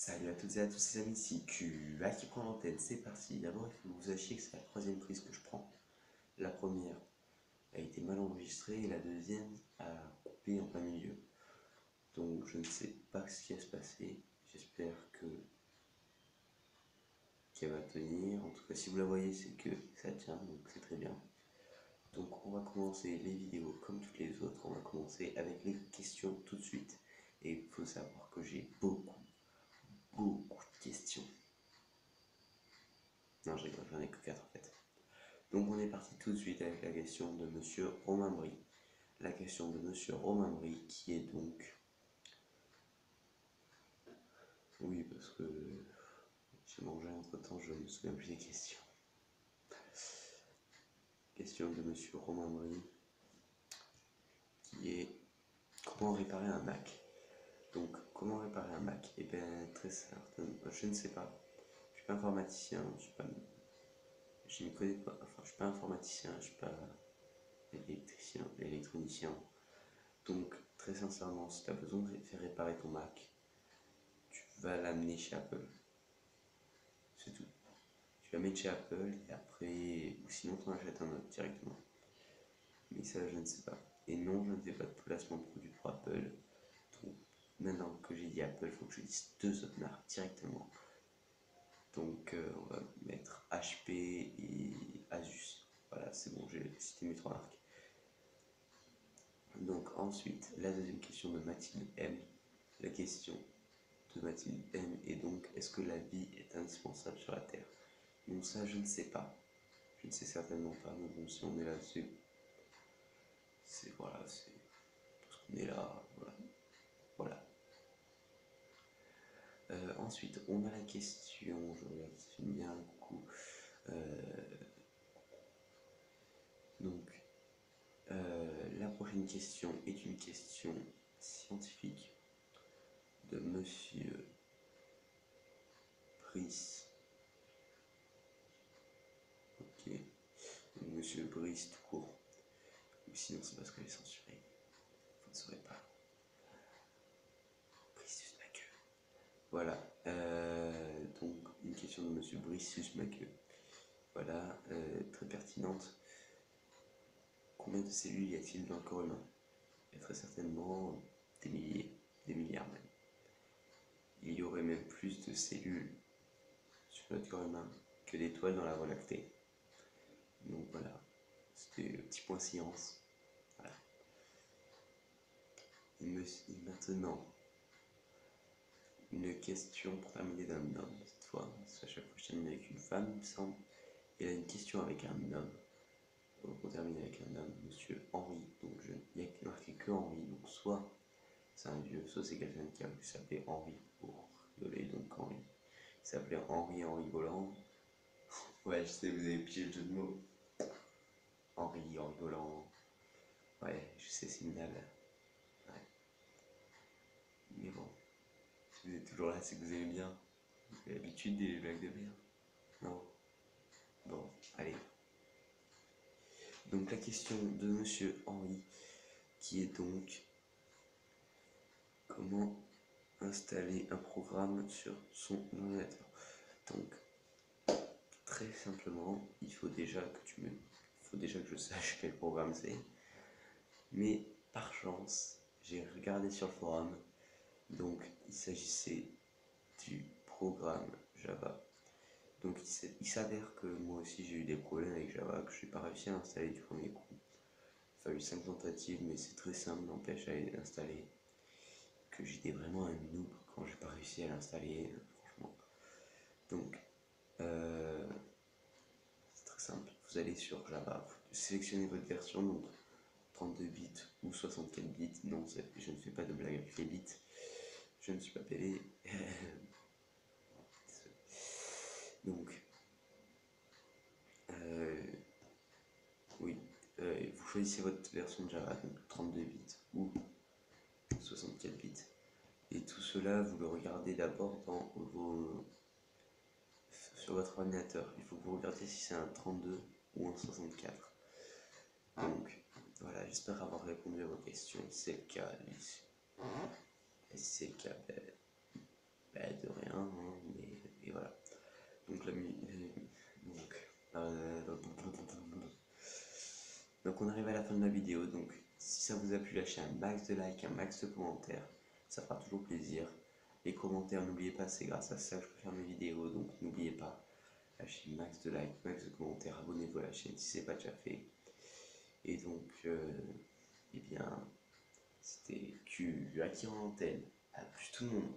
Salut à toutes et à tous les amis, ici QA qui prend l'antenne, c'est parti. D'abord il faut que vous sachiez que c'est la troisième prise que je prends. La première a été mal enregistrée et la deuxième a coupé en plein milieu. Donc je ne sais pas ce qui va se passer, j'espère qu'elle va tenir. En tout cas si vous la voyez c'est que ça tient, donc c'est très bien. Donc on va commencer les vidéos comme toutes les autres, on va commencer avec les questions tout de suite. Et il faut savoir que j'ai beaucoup de questions. Non, je rigole, j'en ai que 4 en fait. Donc on est parti tout de suite avec la question de Monsieur Romain Brie. La question de Monsieur Romain Brie qui est donc... Oui, parce que j'ai mangé entre temps, je me souviens plus des questions. Question de Monsieur Romain Brie qui est comment réparer un Mac. Donc comment réparer un Mac? Eh bien très certainement, je ne sais pas. Je suis pas informaticien, je m'y connais pas, enfin je suis pas informaticien, je suis pas électronicien. Donc très sincèrement, si tu as besoin de faire réparer ton Mac, tu vas l'amener chez Apple. C'est tout. Tu vas mettre chez Apple et après, ou sinon tu en achètes un autre directement. Mais ça, je ne sais pas. Et non, je ne fais pas de placement de produits pour Apple. Donc, maintenant que j'ai dit Apple, il faut que je dise deux autres marques directement. Donc, on va mettre HP et Asus. Voilà, c'est bon, j'ai cité mes trois marques. Donc, ensuite, la deuxième question de Mathilde M. La question de Mathilde M est donc est-ce que la vie est indispensable sur la Terre? Donc, ça, je ne sais pas. Je ne sais certainement pas, mais bon, si on est là-dessus, c'est voilà, c'est parce qu'on est là, voilà. Ensuite, on a la question, je regarde, ça fait bien un coucou. Donc, la prochaine question est une question scientifique de Monsieur Brice. Ok, donc Monsieur Brice tout court. Ou sinon, c'est parce que j'ai censuré. Vous ne saurez pas. Brice Maqueux. Voilà. Donc, une question de Monsieur Brice Maqueux. Voilà, très pertinente. Combien de cellules y a-t-il dans le corps humain? Il y a très certainement des milliers, des milliards même. Il y aurait même plus de cellules sur notre corps humain que d'étoiles dans la Voie lactée. Donc voilà, c'était le petit point science. Voilà. Et maintenant, une question pour terminer d'un homme cette fois. À chaque fois je termine avec une femme, il me semble. Et là, une question avec un homme. Donc on termine avec un homme, Monsieur Henri. Donc il n'y a marqué que Henri. Donc soit c'est un vieux, soit c'est quelqu'un qui a pu s'appeler Henri pour rigoler, donc Henri. Il s'appelait Henri en rigolant. Ouais, je sais, vous avez pigé le jeu de mots. Henri en rigolant. Ouais, je sais, c'est minable. Ouais. Mais bon, si vous êtes toujours là, c'est que vous aimez bien. Vous avez l'habitude des blagues de merde. Non? Bon, allez. Donc la question de Monsieur Henri, qui est donc comment installer un programme sur son ordinateur. Donc, très simplement, il faut déjà que je sache quel programme c'est. Mais par chance, j'ai regardé sur le forum, donc il s'agissait du programme Java. Donc il s'avère que moi aussi j'ai eu des problèmes avec Java, que je n'ai pas réussi à installer du premier coup. Il a fallu 5 tentatives, mais c'est très simple, n'empêche à l'installer. Que j'étais vraiment un noob quand j'ai pas réussi à l'installer, franchement. Donc, c'est très simple. Vous allez sur Java, vous sélectionnez votre version, donc 32 bits ou 64 bits. Non, je ne fais pas de blague avec les bits. Je ne suis pas payé. Donc, oui, vous choisissez votre version de Java, donc 32 bits ou 64 bits. Et tout cela, vous le regardez d'abord sur votre ordinateur. Il faut que vous regardiez si c'est un 32 ou un 64. Donc, voilà, j'espère avoir répondu à vos questions. Si c'est le cas, allez-y. Et si c'est le cas, de rien. Donc, donc on arrive à la fin de la vidéo. Donc si ça vous a plu, lâchez un max de likes, un max de commentaires. Ça fera toujours plaisir. Les commentaires, n'oubliez pas, c'est grâce à ça que je peux faire mes vidéos. Donc n'oubliez pas, lâchez max de likes, max de commentaires. Abonnez-vous à la chaîne si ce n'est pas déjà fait. Et donc, eh bien, c'était Q à qui en antenne. À plus tout le monde.